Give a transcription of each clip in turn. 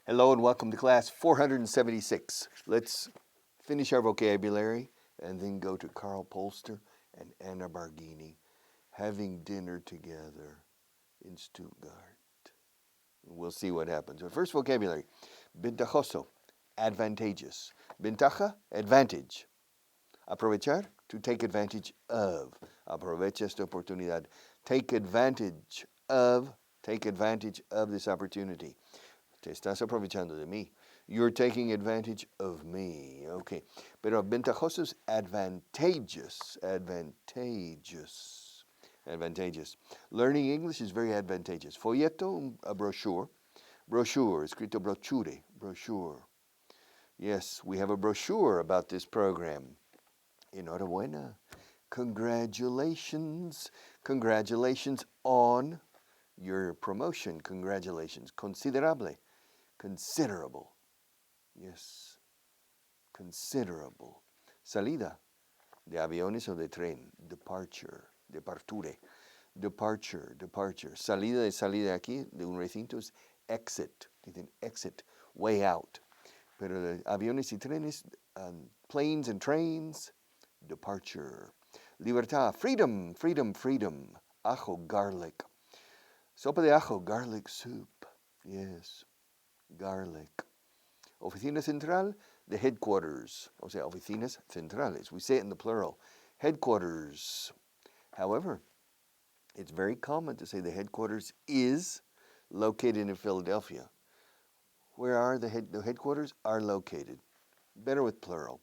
Hello and welcome to class 476. Let's finish our vocabulary and then go to Carl Polster and Anna Barghini having dinner together in Stuttgart. We'll see what happens. But first vocabulary, ventajoso, advantageous. Ventaja, advantage. Aprovechar, to take advantage of. Aprovecha esta oportunidad. Take advantage of this opportunity. Te estás aprovechando de mí. You're taking advantage of me. Okay. Pero ventajoso es advantageous. Advantageous. Learning English is very advantageous. Folleto, a brochure. Brochure, escrito brochure. Brochure. Yes, we have a brochure about this program. Enhorabuena. Congratulations. Congratulations on your promotion. Congratulations. Considerable. Considerable. Yes. Considerable. Salida. De aviones o de tren. Departure. Departure. Departure. Departure. Salida de aquí, de un recinto, es exit. Dicen exit. Way out. Pero de aviones y trenes, planes and trains, departure. Libertad. Freedom. Freedom. Freedom. Ajo. Garlic. Sopa de ajo. Garlic soup. Yes. Garlic. Oficina central, the headquarters. O sea, oficinas centrales. We say it in the plural. Headquarters. However, it's very common to say the headquarters is located in Philadelphia. Where are the headquarters are located? Better with plural.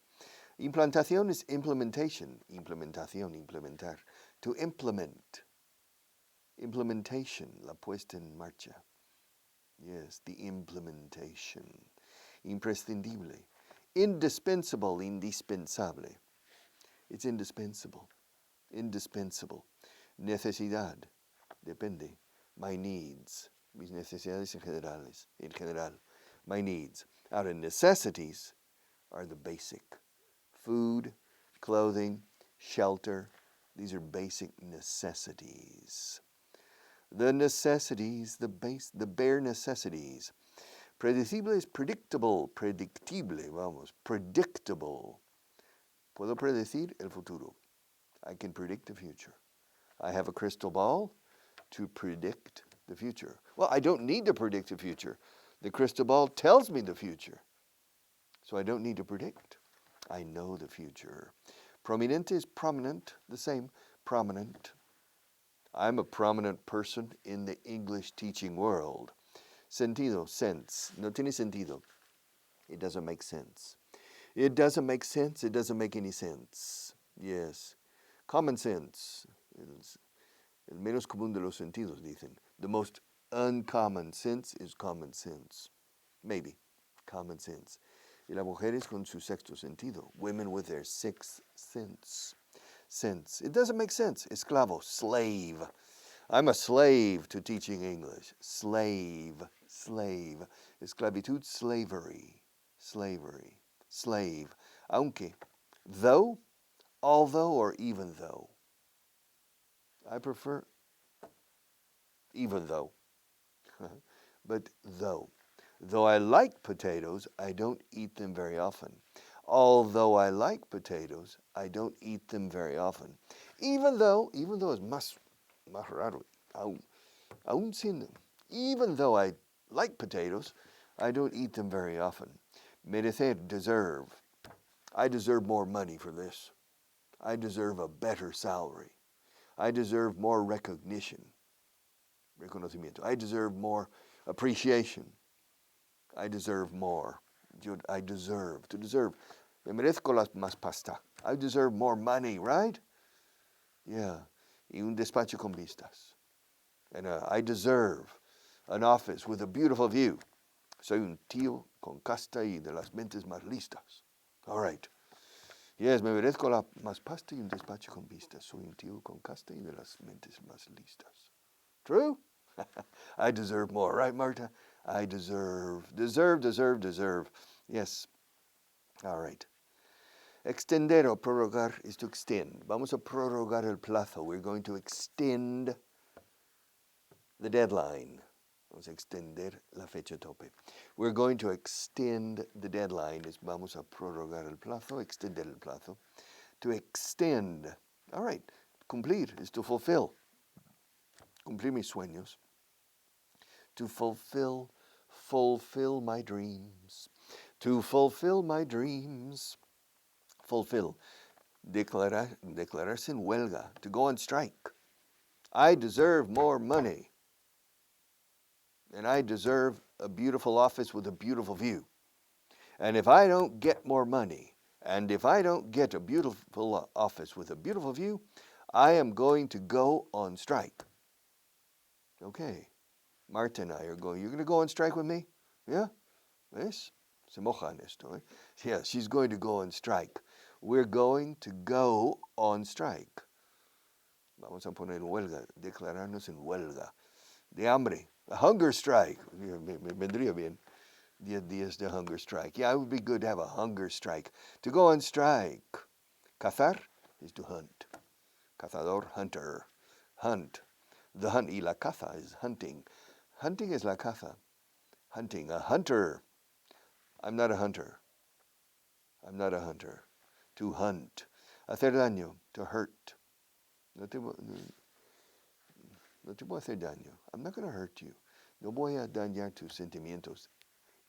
Implantación is implementation. Implementación, implementar. To implement. Implementation, la puesta en marcha. Yes, the implementation. Imprescindible. Indispensable, indispensable. It's indispensable. Indispensable. Necesidad. Depende. My needs. Mis necesidades en general. My needs. Ahora, necessities are the basic. Food, clothing, shelter. These are basic necessities. The necessities, the bare necessities. Predecible is predictable. Predictible, vamos. Predictable. Puedo predecir el futuro. I can predict the future. I have a crystal ball to predict the future. Well, I don't need to predict the future. The crystal ball tells me the future. So I don't need to predict. I know the future. Prominente is prominent, the same. Prominent. I'm a prominent person in the English teaching world. Sentido, sense. No tiene sentido. It doesn't make sense. It doesn't make sense. It doesn't make any sense. Yes. Common sense. El menos común de los sentidos, dicen. The most uncommon sense is common sense. Maybe. Common sense. Y las mujeres con su sexto sentido. Women with their sixth sense. Sense. It doesn't make sense. Esclavo, slave. I'm a slave to teaching English. Slave, slave. Esclavitud, slavery, slavery, slave. Aunque, though, although, or even though. I prefer even though. But though. Though I like potatoes, I don't eat them very often. Although I like potatoes, I don't eat them very often. Even though es más raro, aún sin, even though I like potatoes, I don't eat them very often. Merecer, deserve. I deserve more money for this. I deserve a better salary. I deserve more recognition. Reconocimiento. I deserve more appreciation. I deserve more. I deserve. To deserve. Me merezco más pasta. I deserve more money, right? Yeah. Y un despacho con vistas. And I deserve an office with a beautiful view. Soy un tío con casta y de las mentes más listas. All right. Yes, me merezco más pasta y un despacho con vistas. Soy un tío con casta y de las mentes más listas. True? I deserve more, right, Marta? I deserve. Yes. All right. Extender o prorrogar is to extend. Vamos a prorrogar el plazo. We're going to extend the deadline. Vamos a extender la fecha tope. We're going to extend the deadline. Vamos a prorrogar el plazo, extender el plazo. To extend. All right. Cumplir is to fulfill. Cumplir mis sueños. To fulfill my dreams. To fulfill my dreams. Fulfill. Declararse en huelga. To go on strike. I deserve more money. And I deserve a beautiful office with a beautiful view. And if I don't get more money, and if I don't get a beautiful office with a beautiful view, I am going to go on strike. Okay. Marta and I are going. You're going to go on strike with me? Yeah? ¿Ves? Se mojan esto. Eh? Yeah, she's going to go on strike. We're going to go on strike. Vamos a poner en huelga, declararnos en huelga. De hambre. A hunger strike. Me vendría bien. 10 días de hunger strike. Yeah, it would be good to have a hunger strike. To go on strike. Cazar is to hunt. Cazador, hunter. Hunt. The hunt. Y la caza is hunting. Hunting is la caza. Hunting. A hunter. I'm not a hunter. I'm not a hunter. To hunt. Hacer daño. To hurt. No te voy a hacer daño. I'm not going to hurt you. No voy a dañar tus sentimientos.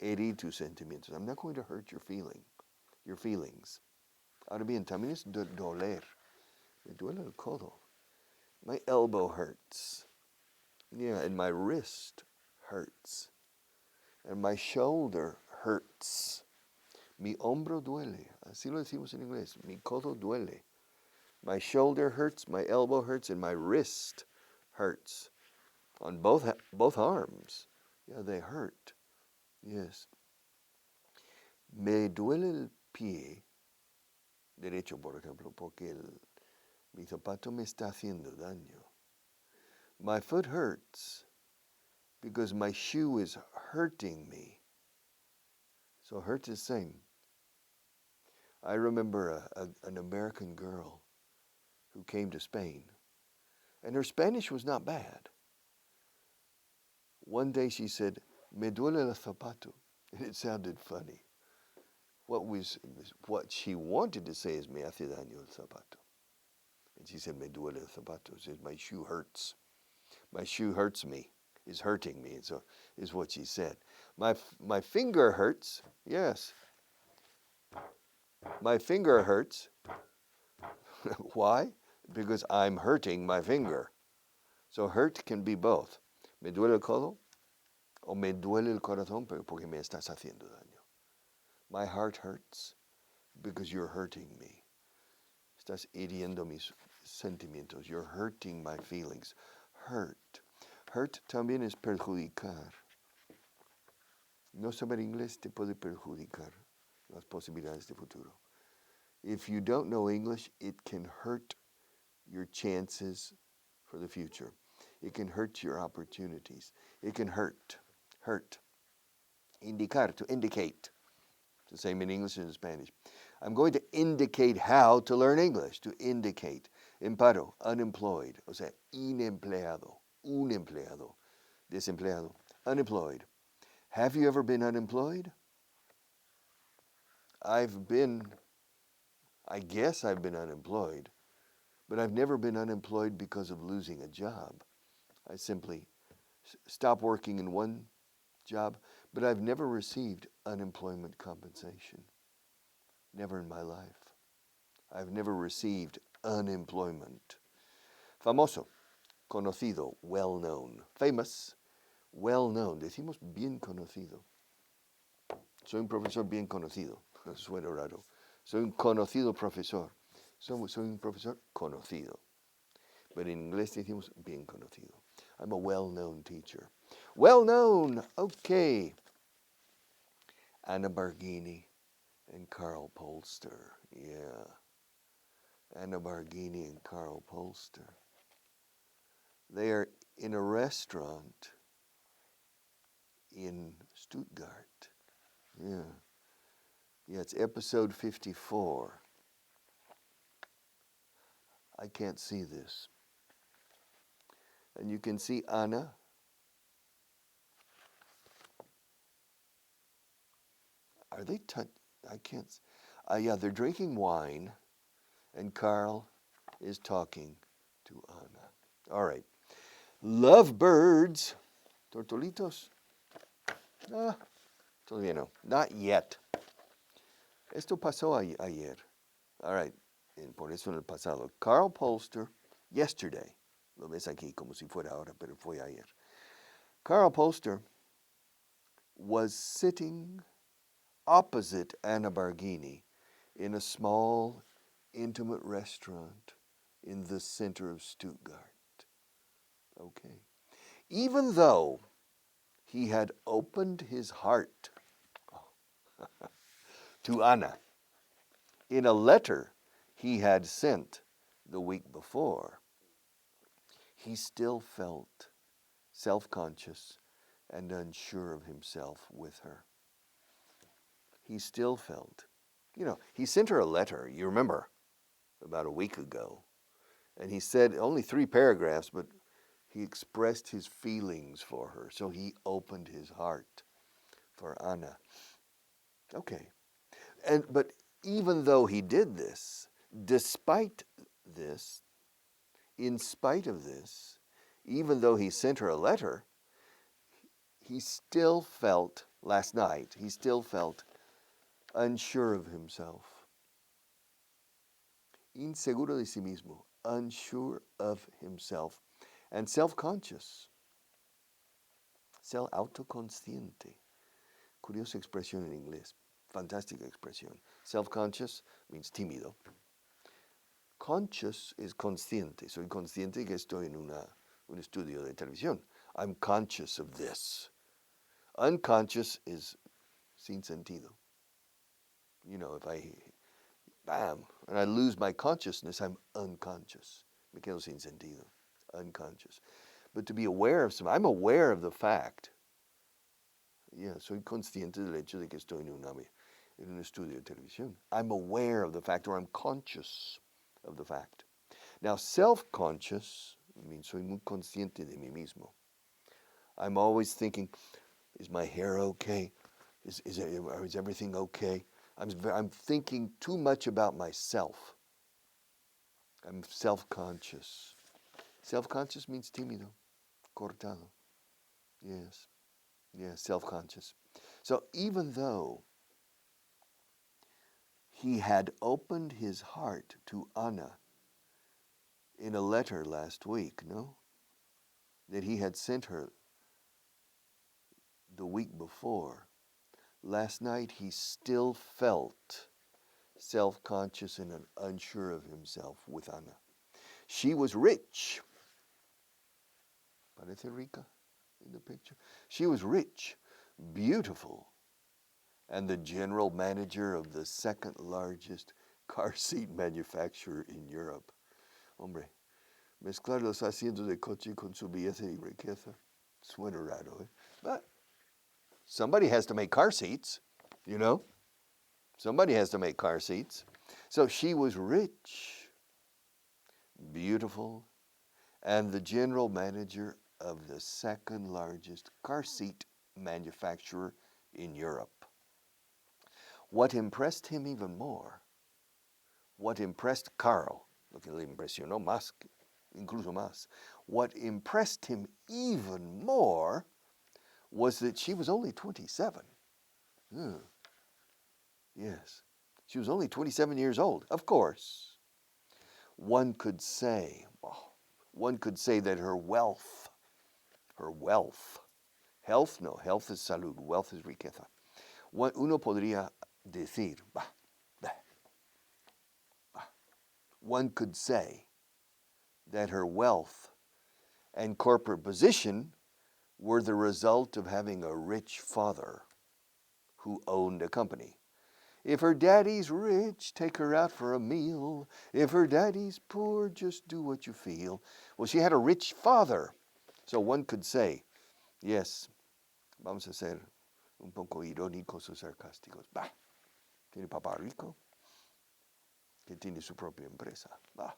Herir tus sentimientos. I'm not going to hurt your feelings. Ahora bien, también es doler. Me duele el codo. My elbow hurts. Yeah, and my wrist hurts. And my shoulder hurts. Mi hombro duele. Así lo decimos en inglés. Mi codo duele. My shoulder hurts, my elbow hurts, and my wrist hurts. On both arms. Yeah, they hurt. Yes. Me duele el pie derecho, por ejemplo, porque mi zapato me está haciendo daño. My foot hurts because my shoe is hurting me. So hurt is same. I remember an American girl who came to Spain, and her Spanish was not bad. One day she said, "Me duele el zapato," and it sounded funny. What she wanted to say is, "Me hace daño el zapato." And she said, "Me duele el zapato." She says, "My shoe hurts. My shoe hurts me. Is hurting me." So is what she said. My finger hurts. Yes. My finger hurts. Why? Because I'm hurting my finger. So hurt can be both. Me duele el codo o me duele el corazón porque me estás haciendo daño. My heart hurts because you're hurting me. Estás hiriendo mis sentimientos. You're hurting my feelings. Hurt. Hurt también es perjudicar. No saber inglés te puede perjudicar las posibilidades de futuro. If you don't know English, it can hurt your chances for the future. It can hurt your opportunities. It can hurt. Hurt. Indicar, to indicate. It's the same in English and in Spanish. I'm going to indicate how to learn English. To indicate. En paro, unemployed. O sea, inempleado. Un empleado. Desempleado. Unemployed. Have you ever been unemployed? I guess I've been unemployed, but I've never been unemployed because of losing a job. I simply stopped working in one job, but I've never received unemployment compensation. Never in my life. I've never received unemployment. Famoso, conocido, well-known. Famous, well-known. Decimos bien conocido. Soy un profesor bien conocido. Suena raro. Soy un conocido profesor. Soy un profesor conocido. But in inglés decimos bien conocido. I'm a well-known teacher. Well-known, okay. Anna Barghini and Carl Polster. Yeah. Anna Barghini and Carl Polster. They are in a restaurant in Stuttgart. Yeah. Yeah, it's episode 54. I can't see this. And you can see Anna Are they I can't. Yeah, they're drinking wine, and Carl is talking to Anna. All right. Lovebirds. Tortolitos. Ah, todavía no. Not yet. Esto pasó ayer. All right. Por eso en el pasado. Carl Polster, yesterday. Lo ves aquí como si fuera ahora, pero fue ayer. Carl Polster was sitting opposite Anna Barghini in a small, intimate restaurant in the center of Stuttgart. Okay. Even though he had opened his heart to Anna in a letter he had sent the week before, he still felt self-conscious and unsure of himself with her. He still felt, he sent her a letter, you remember, about a week ago. And he said only 3 paragraphs, but he expressed his feelings for her. So he opened his heart for Anna. Okay. But even though he did this, despite this, in spite of this, even though he sent her a letter, he still felt, last night, he still felt unsure of himself. Inseguro de sí mismo, unsure of himself, and self-conscious. Autoconsciente. Curiosa expresión en inglés. Fantástica expresión. Self-conscious means tímido. Conscious is consciente. Soy consciente que estoy en un estudio de televisión. I'm conscious of this. Unconscious is sin sentido. If bam, and I lose my consciousness, I'm unconscious. Me quedo sin sentido. Unconscious. But to be aware of something, I'm aware of the fact. Soy consciente del hecho de que estoy en un estudio de televisión. I'm aware of the fact, or I'm conscious of the fact. Now, self-conscious means soy muy consciente de mí mismo. I'm always thinking, is my hair okay? Is everything okay? I'm thinking too much about myself. I'm self-conscious. Self-conscious means tímido, cortado. Yes, self-conscious. So even though he had opened his heart to Anna in a letter last week, that he had sent her the week before, last night he still felt self-conscious and unsure of himself with Anna. She was rich. Parece rica in the picture. She was rich, beautiful, and the general manager of the second largest car seat manufacturer in Europe. Hombre, mezclar los asientos de coche con su belleza y riqueza. Suena raro, eh? But somebody has to make car seats, Somebody has to make car seats. So she was rich, beautiful, and the general manager of the second largest car seat manufacturer in Europe. What impressed him even more, what impressed Carl, lo que le impresionó más, incluso más, what impressed him even more was that she was only 27. Yes, she was only 27 years old. Of course, one could say that her wealth, health is salud, wealth is riqueza. Uno podría decir, one could say that her wealth and corporate position were the result of having a rich father who owned a company. If her daddy's rich, take her out for a meal. If her daddy's poor, just do what you feel. Well, she had a rich father. So one could say, yes, vamos a ser un poco irónicos o sarcásticos. Tiene papá rico, que tiene su propia empresa. La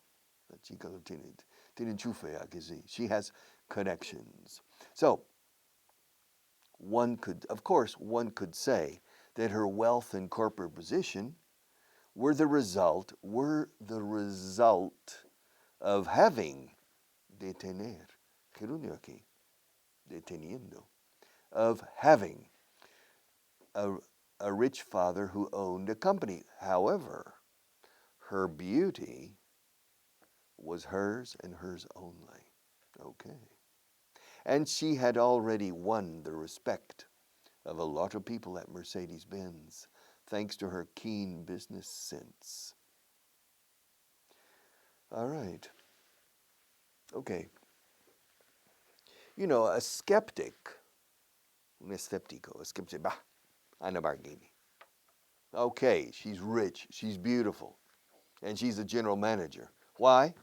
chica lo tiene enchufe, ¿a que sí? She has connections. So, one could say that her wealth and corporate position were the result of having, de tener, gerundio aquí, deteniendo, of having a rich father who owned a company. However, her beauty was hers and hers only. Okay. And she had already won the respect of a lot of people at Mercedes-Benz, thanks to her keen business sense. All right. Okay. You know, a skeptic, un escéptico, a skeptic, bah, Anna Barghini. Okay, she's rich, she's beautiful, and she's a general manager. Why?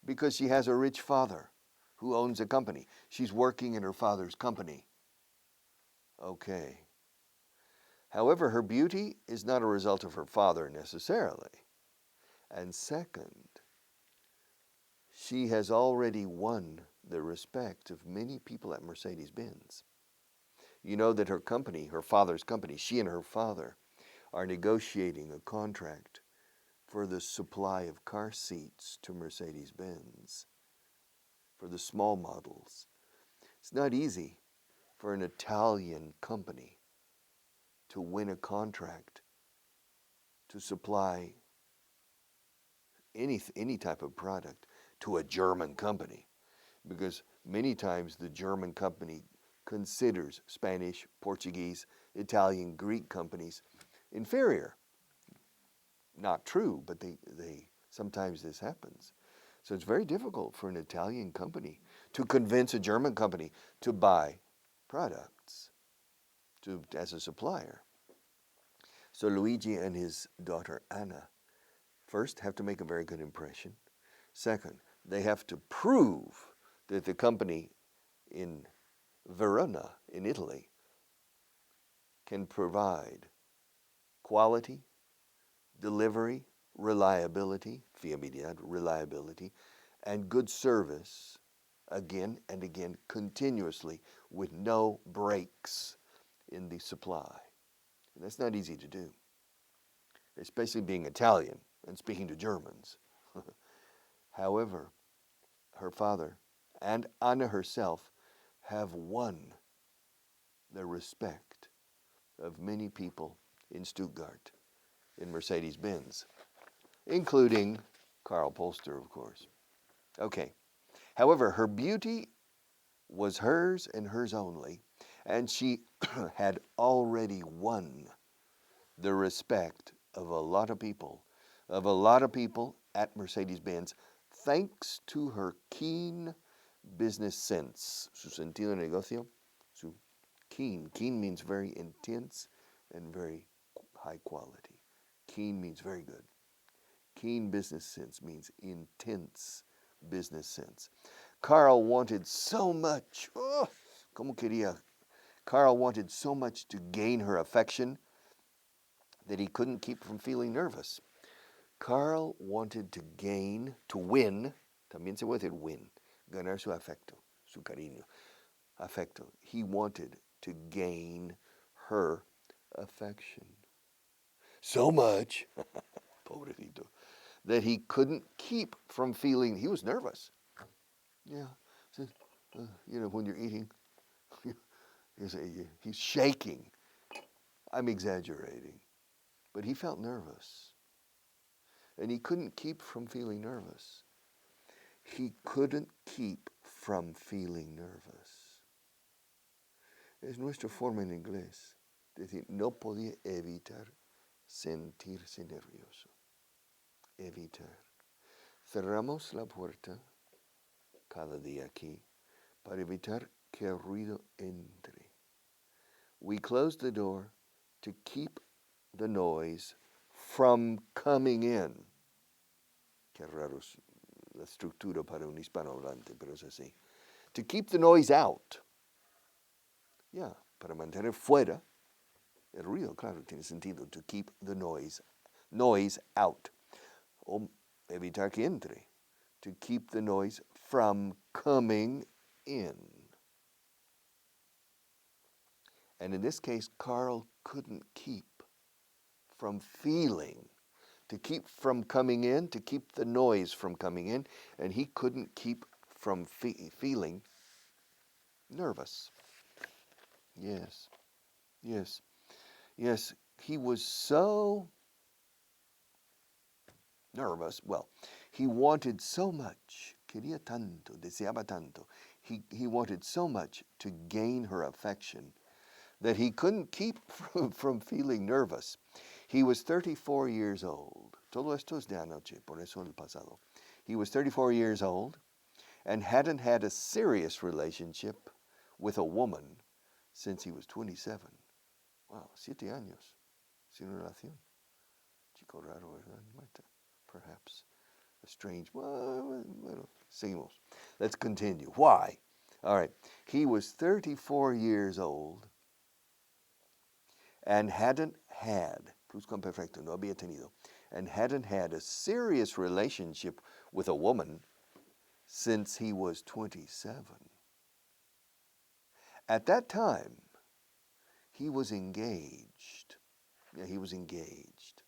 Because she has a rich father who owns a company. She's working in her father's company. Okay. However, her beauty is not a result of her father necessarily. And second, she has already won the respect of many people at Mercedes-Benz. You know that her company, her father's company, she and her father are negotiating a contract for the supply of car seats to Mercedes-Benz for the small models. It's not easy for an Italian company to win a contract to supply any type of product to a German company, because many times the German company considers Spanish, Portuguese, Italian, Greek companies inferior. Not true, but they sometimes this happens. So it's very difficult for an Italian company to convince a German company to buy products as a supplier. So Luigi and his daughter Anna first have to make a very good impression. Second, they have to prove that the company in Verona, in Italy, can provide quality, delivery, reliability, fiabilidad, reliability, and good service again and again, continuously, with no breaks in the supply. And that's not easy to do, especially being Italian and speaking to Germans. However, her father and Anna herself have won the respect of many people in Stuttgart, in Mercedes-Benz, including Karl Polster, of course. Okay. However, her beauty was hers and hers only, and she had already won the respect of a lot of people, at Mercedes-Benz, thanks to her keen business sense, su sentido de negocio, su keen. Keen means very intense and very high quality. Keen means very good. Keen business sense means intense business sense. Carl wanted so much, Carl wanted so much to gain her affection that he couldn't keep from feeling nervous. Carl wanted to win, también se puede decir win, ganar su afecto, su cariño, afecto. He wanted to gain her affection so much, pobrecito, that he couldn't keep from feeling, he was nervous. Yeah, when you're eating, he's shaking. I'm exaggerating, but he felt nervous. And he couldn't keep from feeling nervous. He couldn't keep from feeling nervous. Es nuestra forma en inglés de decir, no podía evitar sentirse nervioso. Evitar. Cerramos la puerta cada día aquí para evitar que el ruido entre. We close the door to keep the noise from coming in. Qué raro es la estructura para un hispanohablante, pero es así. To keep the noise out. Yeah, para mantener fuera el ruido, claro, tiene sentido. To keep the noise out. O evitar que entre. To keep the noise from coming in. And in this case, Carl couldn't keep from feeling, to keep from coming in, to keep the noise from coming in, and he couldn't keep from feeling nervous. Yes, yes, yes. He was so nervous. Well, he wanted so much. Quería tanto, deseaba tanto. He wanted so much to gain her affection that he couldn't keep from feeling nervous. He was 34 years old. Todo esto es de anoche, por eso el pasado. He was 34 years old and hadn't had a serious relationship with a woman since he was 27. Wow, 7 años sin relación. Chico raro, ¿verdad? Perhaps a strange. Well, seguimos. Let's continue. Why? All right. He was 34 years old and hadn't had, pluscuamperfecto, no había tenido, and hadn't had a serious relationship with a woman since he was 27. At that time, he was engaged. Yeah, he was engaged.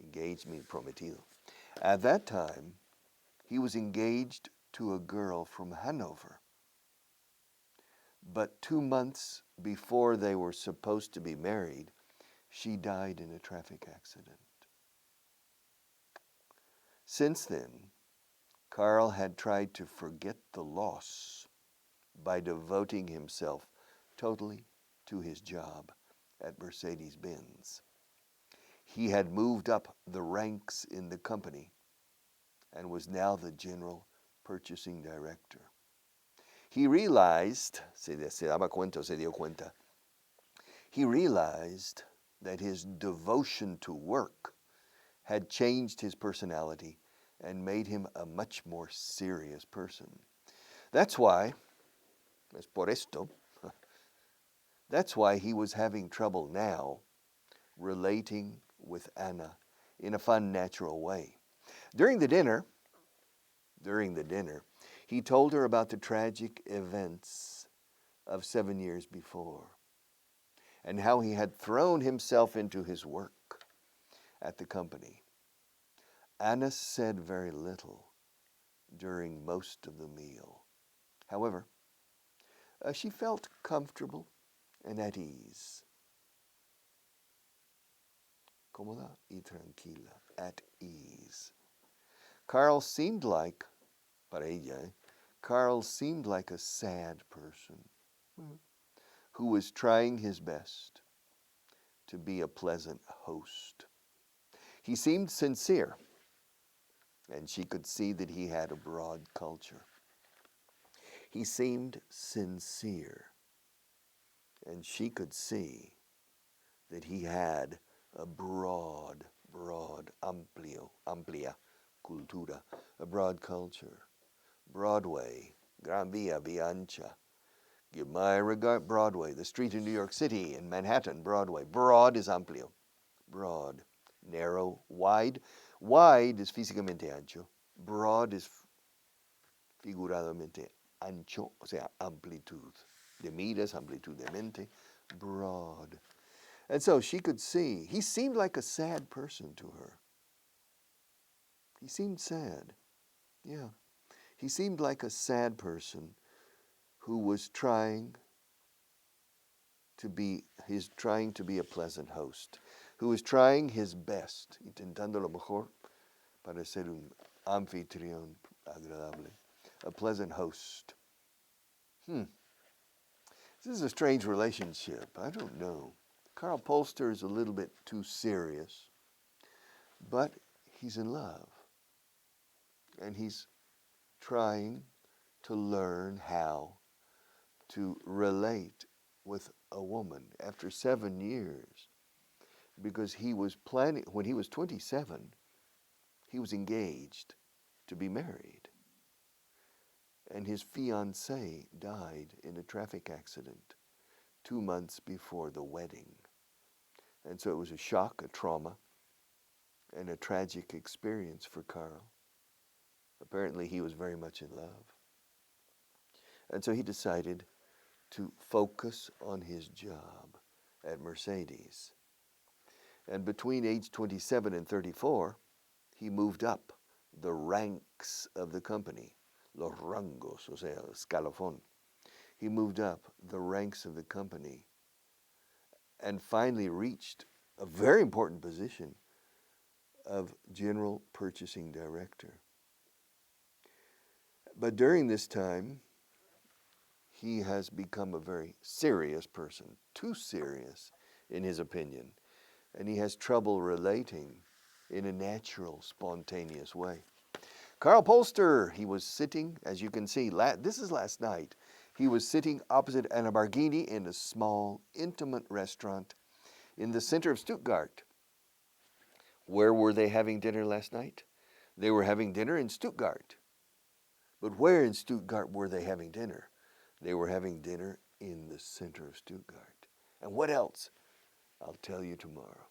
Engaged means prometido. At that time, he was engaged to a girl from Hanover. But 2 months before they were supposed to be married, she died in a traffic accident. Since then, Carl had tried to forget the loss by devoting himself totally to his job at Mercedes-Benz. He had moved up the ranks in the company and was now the general purchasing director. He realized, se daba cuenta, se dio cuenta, he realized that his devotion to work had changed his personality and made him a much more serious person. That's why, es por esto, that's why he was having trouble now relating with Anna in a fun, natural way. During the dinner, he told her about the tragic events of 7 years before and how he had thrown himself into his work at the company. Anna said very little during most of the meal. However, she felt comfortable and at ease. Cómoda y tranquila, at ease. Carl seemed like, para ella, Carl seemed like a sad person who was trying his best to be a pleasant host. He seemed sincere, and she could see that he had a broad culture. He seemed sincere, and she could see that he had a broad, amplia cultura, a broad culture. Broadway, Gran Via, Via Ancha. Give my regard, Broadway, the street in New York City, in Manhattan, Broadway. Broad is amplio. Broad. Narrow, wide. Wide is físicamente ancho. Broad is figuradamente ancho, o sea, amplitud. De miras, amplitud de mente. Broad. And so she could see, he seemed like a sad person to her. He seemed sad. Yeah. He seemed like a sad person who was trying to be a pleasant host, who was trying his best, intentando lo mejor para ser un anfitrión agradable, a pleasant host. This is a strange relationship. I don't know. Carl Polster is a little bit too serious, but he's in love, and he's trying to learn how to relate with a woman after 7 years, because he was planning, when he was 27, he was engaged to be married. And his fiancée died in a traffic accident 2 months before the wedding. And so it was a shock, a trauma, and a tragic experience for Carl. Apparently he was very much in love. And so he decided to focus on his job at Mercedes. And between age 27 and 34, he moved up the ranks of the company. Los rangos, o sea, escalafón. He moved up the ranks of the company and finally reached a very important position of General Purchasing Director. But during this time, he has become a very serious person, too serious in his opinion, and he has trouble relating in a natural, spontaneous way. Karl Polster, he was sitting, as you can see, this is last night, he was sitting opposite Anna Barghini in a small, intimate restaurant in the center of Stuttgart. Where were they having dinner last night? They were having dinner in Stuttgart. But where in Stuttgart were they having dinner? They were having dinner in the center of Stuttgart. And what else? I'll tell you tomorrow.